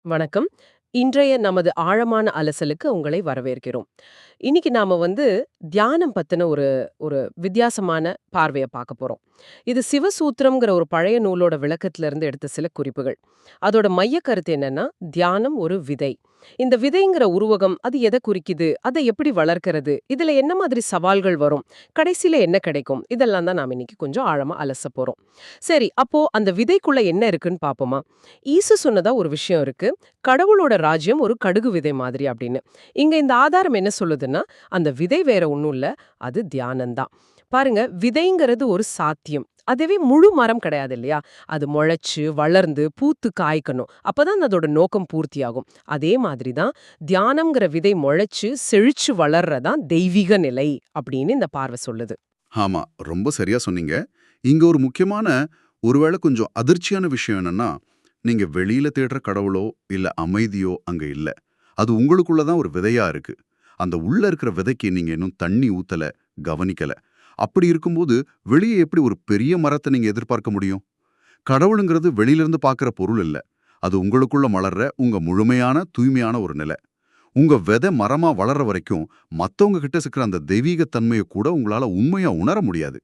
வணக்கம். இன்றைய நமது ஆழமான அலசலுக்கு உங்களை வரவேற்கிறோம். இன்னைக்கு நாம தியானம் பத்தின ஒரு ஒரு வித்தியாசமான பார்வைய பார்க்க போறோம். இது சிவசூத்திரம்ங்கிற ஒரு பழைய நூலோட விளக்கத்துல இருந்து எடுத்த சில குறிப்புகள். அதோட மைய கருத்து என்னன்னா, தியானம் ஒரு விதை. இந்த விதைங்கிற உருவகம் அது எதை குறிக்குது? அதை எப்படி வளர்க்கறது? இதுல என்ன மாதிரி சவால்கள் வரும்? கடைசியில என்ன கிடைக்கும்? இதெல்லாம் தான் நாம இன்னைக்கு கொஞ்சம் ஆழமா அலசப் போறோம். சரி, அப்போ அந்த விதைக்குள்ள என்ன இருக்குன்னு பாப்போமா? ஈசு சொன்னதா ஒரு விஷயம் இருக்கு. கடவுளோட ராஜ்யம் ஒரு கடுகு விதை மாதிரி அப்படின்னு. இங்க இந்த ஆதாரம் என்ன சொல்லுதுன்னா, அந்த விதை வேற ஒண்ணும் இல்ல, அது தியானம்தான். பாருங்க, விதைங்கிறது ஒரு சாத்தியம். அதுவே முழு மரம் கிடையாது இல்லையா? அது முளைச்சு, வளர்ந்து, பூத்து காய்க்கணும். அப்பதான் அதோட நோக்கம் பூர்த்தியாகும். அதே மாதிரி தான் தியானம்ங்கிற விதை முளைச்சு, செழிச்சு வளர்றதான் தெய்வீக நிலை அப்படின்னு இந்த பார்வை சொல்லுது. ஆமா, ரொம்ப சரியா சொன்னீங்க. இங்க ஒரு முக்கியமான, ஒருவேளை கொஞ்சம் அதிர்ச்சியான விஷயம் என்னன்னா, நீங்க வெளியில தேடுற கடவுளோ, இல்ல அமைதியோ அங்க இல்ல. அது உங்களுக்குள்ள தான் ஒரு விதையா இருக்கு. அந்த உள்ள இருக்கிற விதைக்கு நீங்க இன்னும் தண்ணி ஊத்தல, கவனிக்கல. அப்படி இருக்கும்போது, வெளியே எப்படி ஒரு பெரிய மரத்த நீங்க எதிர்பார்க்க முடியும்? கடவுளுங்கிறது வெளியிலிருந்து பார்க்கிற பொருள் இல்ல. அது உங்களுக்குள்ள மலர்ற உங்க முழுமையான, தூய்மையான ஒரு நிலை. உங்க விதை மரமா வளர்ற வரைக்கும், மத்தவங்க கிட்ட இருக்கிற அந்த தெய்வீக தன்மைய கூட உங்களால உண்மையா உணர முடியாது.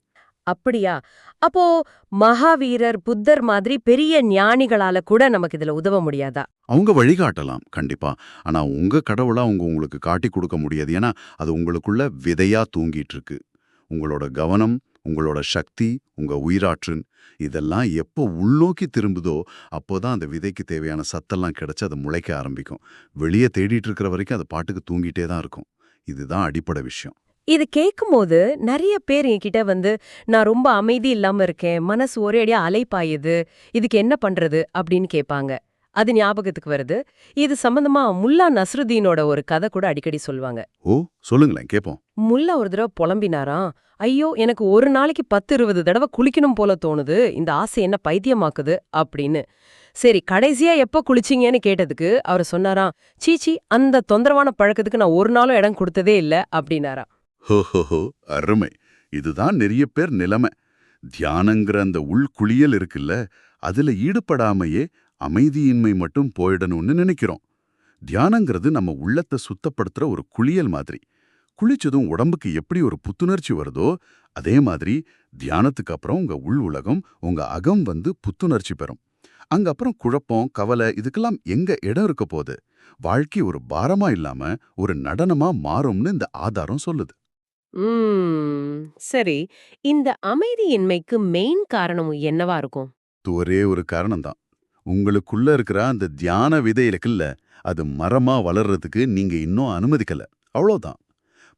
அப்படியா? அப்போ மகாவீரர், புத்தர் மாதிரி பெரிய ஞானிகளால கூட நமக்கு இதுல உதவ முடியாதா? அவங்க வழிகாட்டலாம், கண்டிப்பா. ஆனா உங்க கடவுளா அவங்க உங்களுக்கு காட்டிக் கொடுக்க முடியாது. ஏன்னா, அது உங்களுக்குள்ள விதையா தூங்கிட்டு இருக்கு. உங்களோட கவனம், உங்களோட சக்தி, உங்க உயிராற்றல் இதெல்லாம் எப்போ உள்நோக்கி திரும்புதோ, அப்போதான் அந்த விதைக்கு தேவையான சத்தெல்லாம் கிடைச்சு அது முளைக்க ஆரம்பிக்கும். வெளியே தேடிட்டு இருக்கிற வரைக்கும் அது பாட்டுக்கு தூங்கிட்டே தான் இருக்கும். இதுதான் அடிப்படை விஷயம். இது கேட்கும்போது நெறைய பேர் என்கிட்ட நான் ரொம்ப அமைதி இல்லாம இருக்கேன். மனசு ஒரே அடியா அலைப்பாயுது. இதுக்கு என்ன பண்றது? அப்படின்னு கேட்பாங்க. அது ஞாபகத்துக்கு வருது. இது சம்பந்தமா முல்லா நஸ்ருதீனோட ஒரு கதை கூட அடிக்கடி சொல்வாங்க. ஓ, சொல்லுங்களேன் கேட்போம். முல்லா ஒரு தடவ புலம்பினாராம். ஐயோ! எனக்கு ஒரு நாளைக்கு 10, 20 தடவ குளிக்கணும் போல தோணுது. இந்த ஆசை என்ன பைத்தியமாக்குது அப்படின்னு. சரி, கடைசியா எப்ப குளிச்சீங்கன்னு கேட்டதுக்கு அவரு சொன்னாராம், சீச்சி, அந்த தொந்தரவான பழக்கத்துக்கு நான் ஒரு நாளும் இடம் கொடுத்ததே இல்ல அப்படின்னாராம். ஹோஹோஹோ, அருமை. இதுதான் நிறைய பேர் நிலைமை. தியானங்கிற அந்த உள்குளியல் இருக்குல்ல, அதுல ஈடுபடாமையே அமைதியின்மை மட்டும் போயிடணும்னு நினைக்கிறோம். தியானங்கிறது நம்ம உள்ளத்தை சுத்தப்படுத்துற ஒரு குளியல் மாதிரி. குளிச்சதும் உடம்புக்கு எப்படி ஒரு புத்துணர்ச்சி வருதோ, அதே மாதிரி தியானத்துக்கு அப்புறம் உங்க உள் உலகம், உங்க அகம் புத்துணர்ச்சி பெறும். அங்க அப்புறம் குழப்பம், கவலை இதுக்கெல்லாம் எங்க இடம் இருக்க போகுது? வாழ்க்கை ஒரு பாரமா இல்லாம ஒரு நடனமா மாறும்னு இந்த ஆதாரம் சொல்லுது. ம். சரி. இந்த அமைதியின்மைக்கு மெயின் காரணம் என்னவா இருக்கும்? இது ஒரே ஒரு காரணம்தான். உங்களுக்குள்ள இருக்கிற அந்த தியான விதை இருக்குல்ல, அது மரமா வளர்றதுக்கு நீங்க இன்னும் அனுமதிக்கல. அவ்வளோதான்.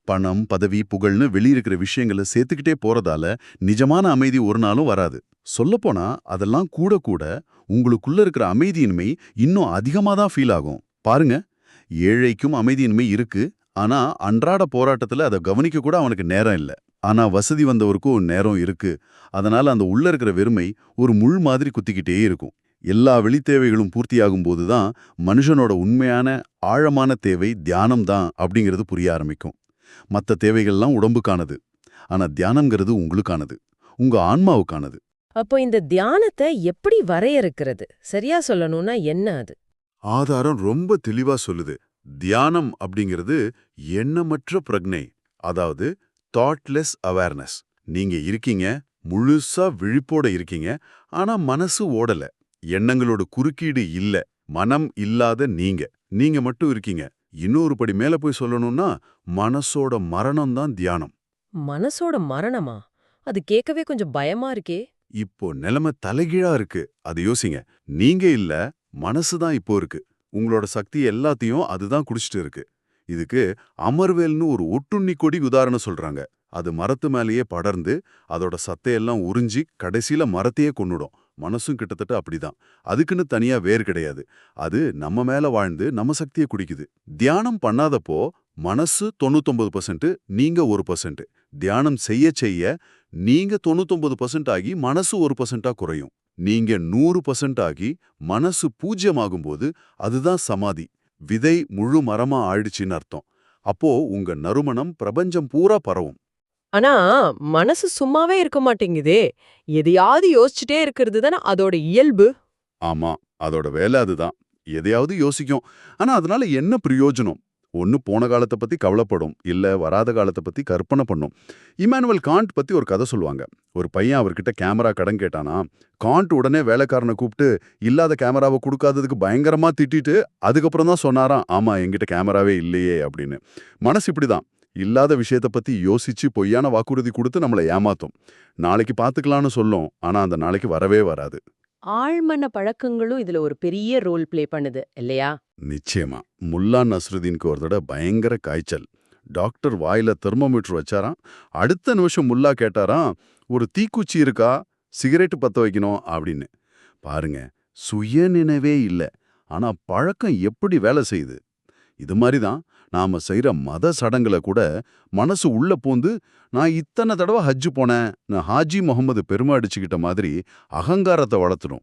பணம், பதவி, புகழ்னு வெளியிருக்கிற விஷயங்களை சேர்த்துக்கிட்டே போறதால நிஜமான அமைதி ஒரு நாளும் வராது. சொல்லப்போனா அதெல்லாம் கூட கூட உங்களுக்குள்ள இருக்கிற அமைதியின்மை இன்னும் அதிகமா தான் ஃபீல் ஆகும். பாருங்க, ஏழைக்கும் அமைதியின்மை இருக்கு. ஆனா அன்றாட போராட்டத்துல அதை கவனிக்க கூட அவனுக்கு நேரம் இல்ல. ஆனா வசதி வந்தவருக்கும் நேரம் இருக்கு. அதனால அந்த உள்ள இருக்கிற வெறுமை ஒரு முள் மாதிரி குத்திக்கிட்டே இருக்கும். எல்லா வெளித்தேவைகளும் பூர்த்தியாகும் போதுதான் மனுஷனோட உண்மையான ஆழமான தேவை தியானம் தான் அப்படிங்கிறது புரிய ஆரம்பிக்கும். மத்த தேவைகள்லாம் உடம்புக்கானது. ஆனா தியானம்ங்கிறது உங்களுக்கானது. உங்க ஆன்மாவுக்கானது. அப்போ இந்த தியானத்த எப்படி வரையறுக்கிறது? சரியா சொல்லணும்னா என்ன அது? ஆதாரம் ரொம்ப தெளிவா சொல்லுது. தியானம் அப்படிங்கிறது எண்ணமற்ற பிரக்ஞை. அதாவது தாட்லெஸ் அவேர்னஸ். நீங்க இருக்கீங்க, முழுசா விழிப்போட இருக்கீங்க. ஆனா மனசு ஓடல. எண்ணங்களோட குறுக்கீடு இல்ல. மனம் இல்லாத நீங்க. நீங்க மட்டும் இருக்கீங்க. இன்னொரு படி மேல போய் சொல்லணும்னா, மனசோட மரணம் தான் தியானம். மனசோட மரணமா? அது கேட்கவே கொஞ்சம் பயமா இருக்கே! இப்போ நிலைமை தலைகீழா இருக்கு. அது யோசிங்க. நீங்க இல்ல, மனசு தான் இப்போ இருக்கு. உங்களோட சக்தி எல்லாத்தையும் அதுதான் குடிச்சிட்டு இருக்கு. இதுக்கு அமர்வேல்னு ஒரு ஒட்டுண்ணி கொடி உதாரணம் சொல்றாங்க. அது மரத்து மேலேயே படர்ந்து அதோட சத்தையெல்லாம் உறிஞ்சி கடைசியில மரத்தையே கொன்னுடும். மனசும் கிட்டத்தட்ட அப்படிதான். அதுக்குன்னு தனியா வேர் கிடையாது. அது நம்ம மேல வாழ்ந்து நம்ம சக்தியை குடிக்குது. தியானம் பண்ணாதப்போ மனசு 99%, நீங்க 1%. தியானம் செய்ய செய்ய நீங்க 99% ஆகி மனசு 1% குறையும். நீங்க 100% ஆகி மனசு 0 ஆகும்போது அதுதான் சமாதி. விதை முழு மரமா ஆயிடுச்சுன்னு அர்த்தம். அப்போ உங்க நறுமணம் பிரபஞ்சம் பூரா பரவும். ஆனா, மனசு சும்மாவே இருக்க மாட்டேங்குதே! எதையாவது யோசிச்சுட்டே இருக்கிறது தானே அதோட இயல்பு. ஆமா, அதோட வேலை அதுதான். எதையாவது யோசிக்கும். ஆனா அதனால என்ன பிரயோஜனம்? ஒன்னு போன காலத்தை பத்தி கவலைப்படும், இல்ல வராத காலத்தை பத்தி கற்பனை பண்ணும். இமானுவேல் காண்ட் பத்தி ஒரு கதை சொல்லுவாங்க. ஒரு பையன் அவர்கிட்ட கேமரா கடன் கேட்டானா, காண்ட் உடனே வேலைக்காரனை கூப்பிட்டு இல்லாத கேமராவை கொடுக்காததுக்கு பயங்கரமா திட்டிட்டு அதுக்கப்புறம் தான் சொன்னாராம், ஆமா என்கிட்ட கேமராவே இல்லையே அப்படின்னு. மனசு இப்படிதான். இல்லாத விஷயத்த பத்தி யோசிச்சு பொய்யான வாக்குறுதி கொடுத்து நம்மளை ஏமாத்தும். நாளைக்கு பாத்துக்கலாம்னு சொல்லும், ஆனா அந்த நாளைக்கு வரவே வராது. ஆழ்மன பழக்கங்களும் இதுல ஒரு பெரிய ரோல் ப்ளே பண்ணுது இல்லையா? நிச்சயமா. முல்லா நஸ்ருதீனுக்கு ஒரு தடவை பயங்கர காய்ச்சல். டாக்டர் வாயில தெர்மோமீட்டர் வச்சாராம். அடுத்த நிமிஷம் முல்லா கேட்டாராம், ஒரு தீக்குச்சி இருக்கா, சிகரெட்டு பத்த வைக்கணும் அப்படின்னு. பாருங்க, சுயநினைவே இல்ல, ஆனா பழக்கம் எப்படி வேலை செய்யுது. இது மாதிரி தான் நாம செய்யற மத சடங்குல கூட மனசு உள்ள பூந்து, நான் இத்தனை தடவை ஹஜ்ஜு போனேன், நான் ஹாஜி முகமது பெருமை அடிச்சுக்கிட்ட மாதிரி அகங்காரத்தை வளர்த்துடும்.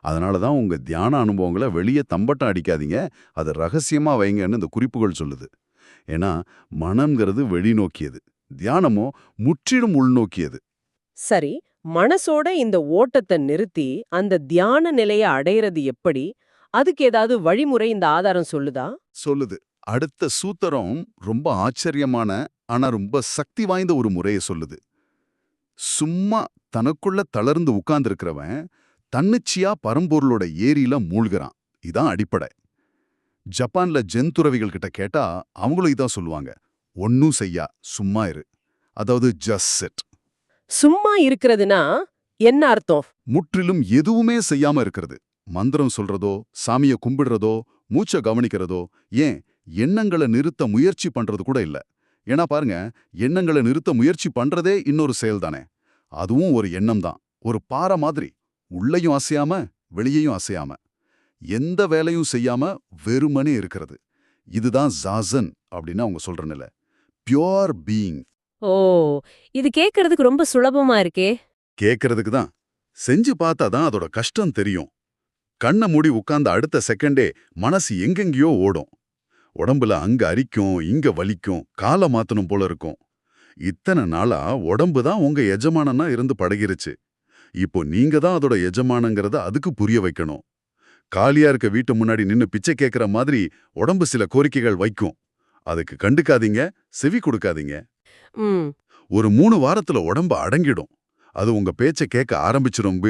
அதனால தான் உங்க தியான அனுபவங்களை வெளியே தம்பட்டம் அடிக்காதீங்க, அதை ரகசியமா வைங்கன்னு இந்த குறிப்புகள் சொல்லுது. ஏன்னா மனம்ங்கிறது வெளிநோக்கியது, தியானமோ முற்றிலும் உள்நோக்கியது. சரி, மனசோட இந்த ஓட்டத்தை நிறுத்தி அந்த தியான நிலையை அடையிறது எப்படி? அதுக்கு ஏதாவது வழிமுறை இந்த ஆதாரம் சொல்லுதா? சொல்லுது. அடுத்த சூத்திரம் ரொம்ப ஆச்சரியமான ஆனா ரொம்ப சக்தி வாய்ந்த ஒரு முறையை சொல்லுது. சும்மா தனக்குள்ள தளர்ந்து உட்கார்ந்திருக்கிறவன் தன்னிச்சையா பரம்பொருளோட ஏரியில மூழ்கிறான். இதான் அடிப்படை. ஜப்பான்ல ஜென் துறவிகள் கிட்ட கேட்டா அவங்களும் இதான் சொல்லுவாங்க. ஒன்னும் செய்யா, சும்மா இரு. அதாவது ஜஸ்ட் சிட். சும்மா இருக்கிறதுனா என்ன அர்த்தம்? முற்றிலும் எதுவுமே செய்யாம இருக்கிறது. மந்திரம் சொல்றதோ, சாமிய கும்பிடுறதோ, மூச்ச கவனிக்கிறதோ, ஏன் எண்ணங்களை நிறுத்த முயற்சி பண்றது கூட இல்ல. ஏன்னா பாருங்க, எண்ணங்களை நிறுத்த முயற்சி பண்றதே இன்னொரு செயல் தானே. அதுவும் ஒரு எண்ணம் தான். ஒரு பாறை மாதிரி, உள்ளேயும் அசையாம வெளியேயும் அசையாம, எந்த வேலையும் செய்யாம வெறுமனே இருக்கிறது. இதுதான் ஜாசன் அப்படின்னு அவங்க சொல்ற நிலை. Pure being. ஓ, இது கேக்குறதுக்கு ரொம்ப சுலபமா இருக்கே. கேட்கறதுக்கு தான். செஞ்சு பார்த்தாதான் அதோட கஷ்டம் தெரியும். கண்ணை மூடி உட்கார்ந்த அடுத்த செகண்டே மனசு எங்கெங்கேயோ ஓடும். உடம்புல அங்க அரிக்கும், இங்க வலிக்கும், காலை மாத்தணும் போல இருக்கும். இத்தனை நாளா உடம்பு தான் உங்க எஜமானனா இருந்து பழகிருச்சு. இப்போ நீங்க தான் அதோட எஜமானங்கிறத அதுக்கு புரிய வைக்கணும். காலியா இருக்க வீட்டு முன்னாடி நின்னு பிச்சை கேட்கிற மாதிரி உடம்பு சில கோரிக்கைகள் வைக்கும். அதுக்கு கண்டுக்காதீங்க, செவி கொடுக்காதீங்க. ஒரு 3 வாரத்துல உடம்பு அடங்கிடும். அது உங்க பேச்ச கேட்க ஆரம்பிச்சிரும்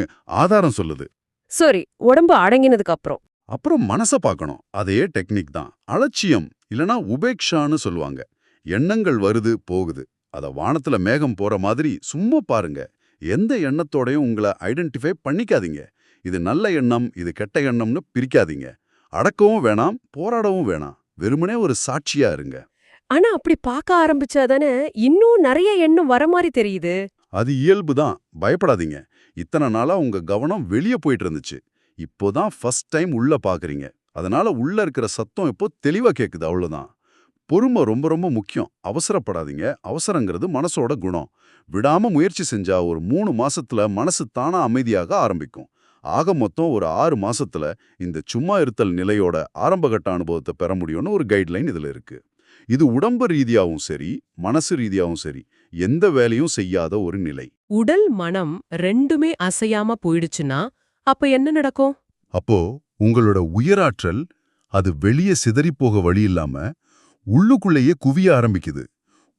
ஆதாரம் சொல்லுது. சரி, உடம்பு அடங்கினதுக்கு அப்புறம் அப்புறம் மனச பார்க்கணும். அதே டெக்னிக் தான். அலட்சியம் இல்லனா உபேக்ஷான்னு சொல்லுவாங்க. எண்ணங்கள் வருது போகுது, அத வானத்துல மேகம் போற மாதிரி சும்மா பாருங்க. எந்த எண்ணத்தோடையும் உங்களை ஐடென்டிஃபை பண்ணிக்காதீங்க. இது நல்ல எண்ணம், இது கெட்ட எண்ணம்னு பிரிக்காதீங்க. அடக்கவும் வேணாம், போராடவும் வேணாம். வெறுமனே ஒரு சாட்சியா இருங்க. ஆனா அப்படி பார்க்க ஆரம்பிச்சாதானே இன்னும் நிறைய எண்ணம் வர மாதிரி தெரியுது. அது இயல்பு தான், பயப்படாதீங்க. இத்தனை நாளா உங்க கவனம் வெளியே போயிட்டு இருந்துச்சு. இப்போதான் ஃபர்ஸ்ட் டைம் உள்ள பாக்குறீங்க. அதனால உள்ள இருக்கிற சத்தம் இப்போ தெளிவா கேக்குது, அவ்வளவுதான். பொறுமை ரொம்ப ரொம்ப முக்கியம். அவசரப்படாதீங்க. அவசரங்கிறது மனசோட குணம். விடாம முயற்சி செஞ்சா ஒரு 3 மாசத்துல மனசு தானா அமைதியாக ஆரம்பிக்கும். ஆக மொத்தம் ஒரு 6 மாசத்துல இந்த சும்மா இருத்தல் நிலையோட ஆரம்பகட்ட அனுபவத்தை பெற முடியும்னு ஒரு கைட்லைன் இதுல இருக்கு. இது உடம்பு ரீதியாவும் சரி, மனசு ரீதியாவும் சரி, எந்த வேலையும் செய்யாத ஒரு நிலை. உடல் மனம் ரெண்டுமே அசையாம போயிடுச்சுன்னா அப்ப என்ன நடக்கும்? அப்போ உங்களோட உயிராற்றல் அது வெளியே சிதறிப்போக வழி இல்லாம உள்ளுக்குள்ளேயே குவிய ஆரம்பிக்குது.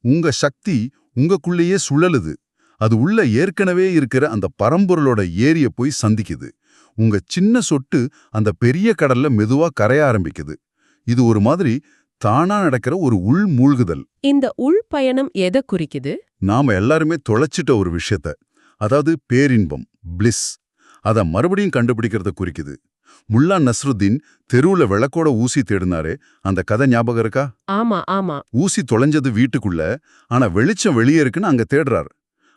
உங்க சக்தி உங்களுக்குள்ளேயே சுழலுது. அது உள்ள ஏற்கனவே இருக்கிற அந்த பரம்பொருளோட ஏரிய போய் சந்திக்குது. உங்க சின்ன சொட்டு அந்த பெரிய கடல்ல மெதுவா கரைய ஆரம்பிக்குது. இது ஒரு மாதிரி தானா நடக்கிற ஒரு உள் மூழ்குதல். இந்த உள் பயணம் எதை குறிக்குது? நாம எல்லாருமே தொலைச்சிட்ட ஒரு விஷயத்த, அதாவது பேரின்பம், பிளிஸ், அத மறுபடியும் கண்டுபிடிக்கிறத குறிக்குது. முல்லா நஸ்ருதீன் தெருவுல விளக்கோட ஊசி தேடினாரே, அந்த கதை ஞாபகம் இருக்கா? ஆமா ஆமா. ஊசி தொலைஞ்சது வீட்டுக்குள்ள, ஆனா வெளிச்சம் வெளியே இருக்குன்னு அங்க தேடுறாரு.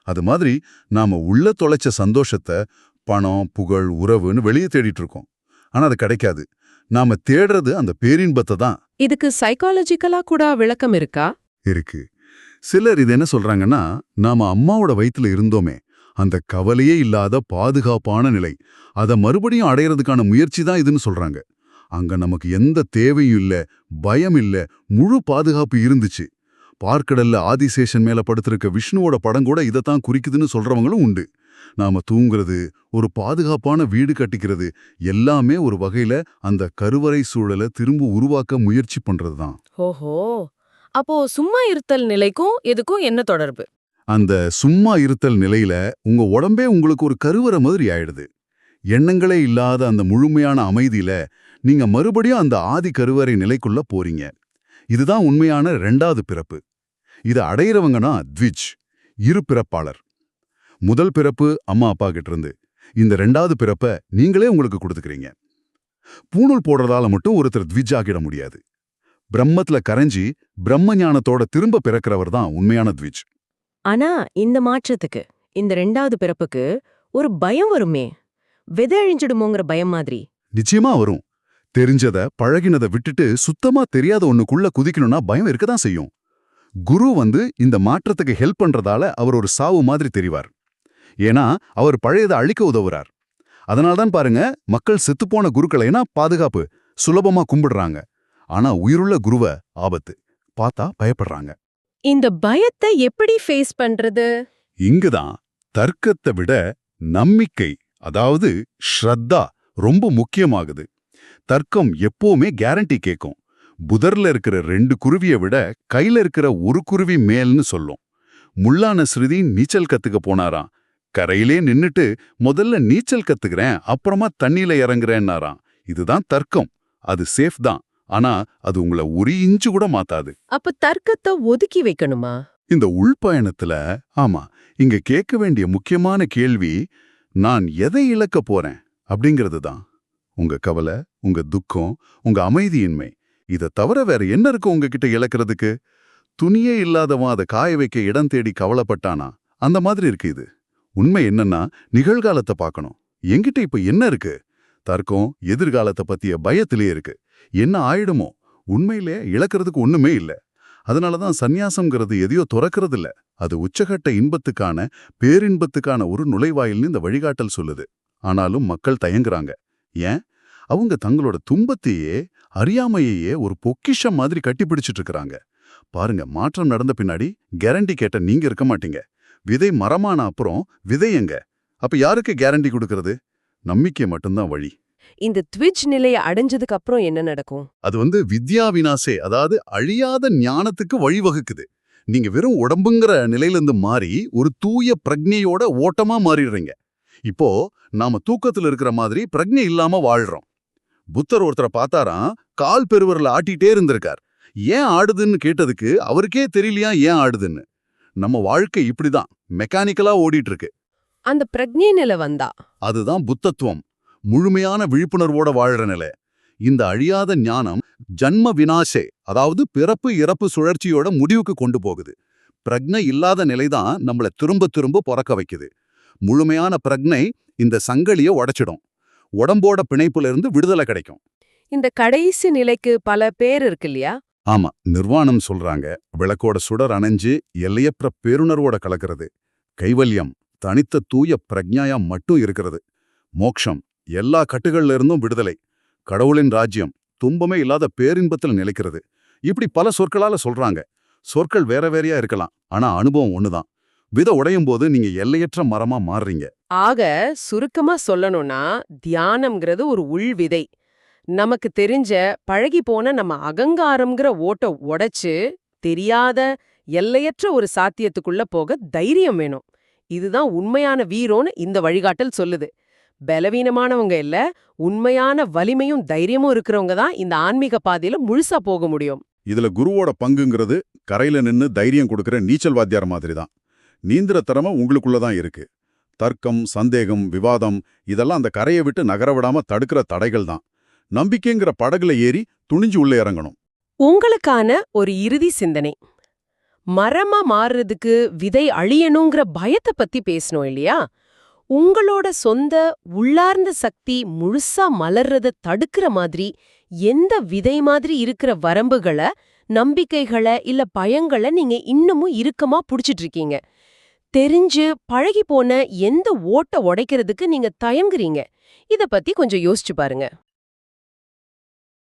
அது மாதிரி நாம உள்ள தொலைச்ச சந்தோஷத்தை பணம், புகழ், உறவுன்னு வெளியே தேடிட்டு இருக்கோம். ஆனா அது கிடைக்காது. நாம தேடுறது அந்த பேரின்பத்தை தான். இதுக்கு சைக்காலஜிக்கலா கூட விளக்கம் இருக்கா? இருக்கு. சிலர் இது என்ன சொல்றாங்கன்னா, நாம அம்மாவோட வயித்துல இருந்தோமே, அந்த கவலையே இல்லாத பாதுகாப்பான நிலை, அத மறுபடியும் அடையறதுக்கான முயற்சி தான் இதுன்னு சொல்றாங்க. அங்க நமக்கு எந்த தேவையும் இல்ல, பயம் இல்ல, முழு பாதுகாப்பு இருந்துச்சு. பார்க்கடல்ல ஆதிசேஷன் மேல படுத்திருக்க விஷ்ணுவோட படம் கூட இதைத்தான் குறிக்குதுன்னு சொல்றவங்களும் உண்டு. நாம தூங்குறது, ஒரு பாதுகாப்பான வீடு கட்டிக்கிறது எல்லாமே ஒரு வகையில அந்த கருவறை சூழலை திரும்ப உருவாக்க முயற்சி பண்றதுதான். ஓஹோ, அப்போ சும்மா இருத்தல் நிலைக்கும் இதுக்கும் என்ன தொடர்பு? அந்த சும்மா இருத்தல் நிலையில உங்க உடம்பே உங்களுக்கு ஒரு கருவறை மாதிரி ஆயிடுது. எண்ணங்களே இல்லாத அந்த முழுமையான அமைதியில நீங்க மறுபடியும் அந்த ஆதி கருவறை நிலைக்குள்ள போறீங்க. இதுதான் உண்மையான 2வது பிறப்பு. இதை அடையிறவங்கன்னா த்விஜ், இரு பிறப்பாளர். முதல் பிறப்பு அம்மா அப்பா கிட்ட இருந்து, இந்த 2வது பிறப்ப நீங்களே உங்களுக்கு கொடுத்துக்கிறீங்க. பூணூல் போடுறதால மட்டும் ஒருத்தர் த்விஜ் ஆகிட முடியாது. பிரம்மத்துல கரைஞ்சி பிரம்ம ஞானத்தோட திரும்ப பிறக்கிறவர் தான் உண்மையான த்விஜ். ஆனா இந்த மாற்றத்துக்கு, இந்த 2வது பிறப்புக்கு ஒரு பயம் வருமே, விதை அழிஞ்சிடுமோங்கிற பயம் மாதிரி. நிச்சயமா வரும். தெரிஞ்சத பழகினதை விட்டுட்டு சுத்தமா தெரியாத ஒண்ணுக்குள்ள குதிக்கணும்னா பயம் இருக்கதான் செய்யும். குரு இந்த மாற்றத்துக்கு ஹெல்ப் பண்றதால அவர் ஒரு சாவு மாதிரி தெரிவார். ஏன்னா அவர் பழையதை அழிக்க உதவுறார். அதனால்தான் பாருங்க, மக்கள் செத்துப்போன குருக்களைனா பாதுகாப்பு, சுலபமா கும்பிடுறாங்க. ஆனா உயிருள்ள குருவ ஆபத்து, பார்த்தா பயப்படுறாங்க. இந்த பயத்தை எப்படி ஃபேஸ் பண்றது? இங்குதான் தர்க்கத்தை விட நம்பிக்கை, அதாவது ஸ்ரத்தா ரொம்ப முக்கியமாகுது. தர்க்கம் எப்பவுமே கேரண்டி கேட்கும். புதர்ல இருக்கிற 2 குருவியை விட கையில இருக்கிற ஒரு குருவி மேல்னு சொல்லும். முல்லான ஸ்ருதி நீச்சல் கத்துக்க போனாராம். கரையிலே நின்னுட்டு முதல்ல நீச்சல் கத்துக்கிறேன், அப்புறமா தண்ணியில இறங்குறேன்னாராம். இதுதான் தர்க்கம். அது சேஃப் தான், ஆனா அது உங்களை ஒரு இன்ச்சு கூட மாத்தாது. அப்ப தர்க்கத்தை ஒதுக்கி வைக்கணுமா? இந்த உள்பயணத்துல ஆமா, இங்க கேட்க வேண்டிய முக்கியமான கேள்வி, நான் எதை இழக்க போறேன் அப்படிங்கிறது தான். உங்க கவலை, உங்க துக்கம், உங்க அமைதியின்மை, இதை தவிர வேற என்ன இருக்கு உங்ககிட்ட இழக்கிறதுக்கு? துணியே இல்லாதவன் அதை காய வைக்க இடம் தேடி கவலைப்பட்டானா அந்த மாதிரி இருக்கு இது. உண்மை என்னன்னா, நிகழ்காலத்தை பார்க்கணும். என்கிட்ட இப்ப என்ன இருக்கு? தர்க்கம் எதிர்காலத்தை பத்திய பயத்திலே இருக்கு. என்ன ஆயிடுமோ? உண்மையிலே இழக்கிறதுக்கு ஒண்ணுமே இல்ல. அதனாலதான் சந்நியாசம்ங்கிறது எதையோ துறக்கிறது இல்ல, அது உச்சகட்ட இன்பத்துக்கான, பேரின்பத்துக்கான ஒரு நுழைவாயில்னு இந்த வழிகாட்டல் சொல்லுது. ஆனாலும் மக்கள் தயங்குறாங்க. ஏன்? அவங்க தங்களோட துன்பத்தையே, அறியாமையையே ஒரு பொக்கிஷம் மாதிரி கட்டிப்பிடிச்சிட்டு இருக்கிறாங்க. பாருங்க, மாற்றம் நடந்த பின்னாடி கேரண்டி கேட்ட நீங்க இருக்க மாட்டீங்க. விதை மரமான அப்புறம் விதை எங்க? அப்ப யாருக்கு கேரண்டி கொடுக்கறது? நம்பிக்கை மட்டும்தான் வழி. இந்த த்விஜ் நிலையை அடைஞ்சதுக்கு அப்புறம் என்ன நடக்கும்? அது வித்யா வினாசே, அதாவது அழியாத ஞானத்துக்கு வழிவகுக்குது. நீங்க வெறும் உடம்புங்கிற நிலையிலிருந்து மாறி ஒரு தூய பிரக்ஞையோட ஓட்டமா மாறிடுறீங்க. இப்போ நாம தூக்கத்துல இருக்கிற மாதிரி பிரக்ஞை இல்லாம வாழ்றோம். புத்தர் ஒருத்தரை பார்த்தாராம், கால் பெருவரில் ஆட்டிட்டே இருந்திருக்கார். ஏன் ஆடுதுன்னு கேட்டதுக்கு அவருக்கே தெரியலையா ஏன் ஆடுதுன்னு. நம்ம வாழ்க்கை இப்படிதான் மெக்கானிக்கலா ஓடிட்டு இருக்கு. அந்த பிரக்ஞை நிலை வந்தா அதுதான் புத்தத்துவம், முழுமையான விழிப்புணர்வோட வாழற நிலை. இந்த அழியாத ஞானம் ஜன்ம வினாசே, அதாவது பிறப்பு இறப்பு சுழற்சியோட முடிவுக்கு கொண்டு போகுது. பிரக்ஞை இல்லாத நிலைதான் நம்மளை திரும்ப திரும்ப பிறக்க வைக்குது. முழுமையான பிரக்ஞை இந்த சங்கிலிய உடைச்சிடும். உடம்போட பிணைப்புல இருந்து விடுதலை கிடைக்கும். இந்த கடைசி நிலைக்கு பல பேர் இருக்கு இல்லையா? ஆமா, நிர்வாணம் சொல்றாங்க. விளக்கோட சுடர் அணைஞ்சு எல்லையற்ற பேருணர்வோட கலக்கிறது. கைவல்யம் தனித்த தூய பிரக்ஞாயா மட்டும் இருக்கிறது. மோக்ஷம் எல்லா கட்டுகள்ல இருந்தும் விடுதலை. கடவுளின் ராஜ்யம் துன்பமே இல்லாத பேரின்பத்தில் நிலைக்கிறது. இப்படி பல சொற்களால சொல்றாங்க. சொற்கள் வேற வேறையா இருக்கலாம், ஆனா அனுபவம் ஒண்ணுதான். விதை உடையும் போது நீங்க எல்லையற்ற மரமா மாறுறீங்க. ஆக சுருக்கமா சொல்லணும்னா, தியானம்ங்கிறது ஒரு உள்விதை. நமக்கு தெரிஞ்ச பழகி போன நம்ம அகங்காரம்ங்கிற ஓட்ட உடைச்சு, தெரியாத எல்லையற்ற ஒரு சாத்தியத்துக்குள்ள போக தைரியம் வேணும். இதுதான் உண்மையான வீரோன்னு இந்த வழிகாட்டல் சொல்லுது. பலவீனமானவங்க இல்ல, உண்மையான வலிமையும் தைரியமும் இருக்கிறவங்க தான் இந்த ஆன்மீக பாதையில முழுசா போக முடியும். இதுல குருவோட பங்குங்கிறது கரையில நின்னு தைரியம் கொடுக்கிற நீச்சல் வாத்தியார் மாதிரி தான். நீந்திர திறமை உங்களுக்குள்ளதான் இருக்கு. தர்க்கம், சந்தேகம், விவாதம் இதெல்லாம் அந்த கரையை விட்டு நகர விடாம தடுக்கிற தடைகள் தான். நம்பிக்கைங்கிற படகுல ஏறி துணிஞ்சு உள்ள இறங்கணும். உங்களுக்கான ஒரு இறுதி சிந்தனை. மரமா மாறுறதுக்கு விதை அழியணுங்கிற பயத்தை பத்தி பேசணும் இல்லையா? உங்களோட சொந்த உள்ளார்ந்த சக்தி முழுசா மலர்றத தடுக்கிற மாதிரி எந்த விதை மாதிரி இருக்கிற வரம்புகளை, நம்பிக்கைகளை இல்ல பயங்களை நீங்க இன்னமும் இறுக்கமா புடிச்சிட்டு இருக்கீங்க? தெரிஞ்சு பழகி போன எந்த ஓட்ட உடைக்கிறதுக்கு நீங்க தயங்குறீங்க? இத பத்தி கொஞ்சம் யோசிச்சு பாருங்க.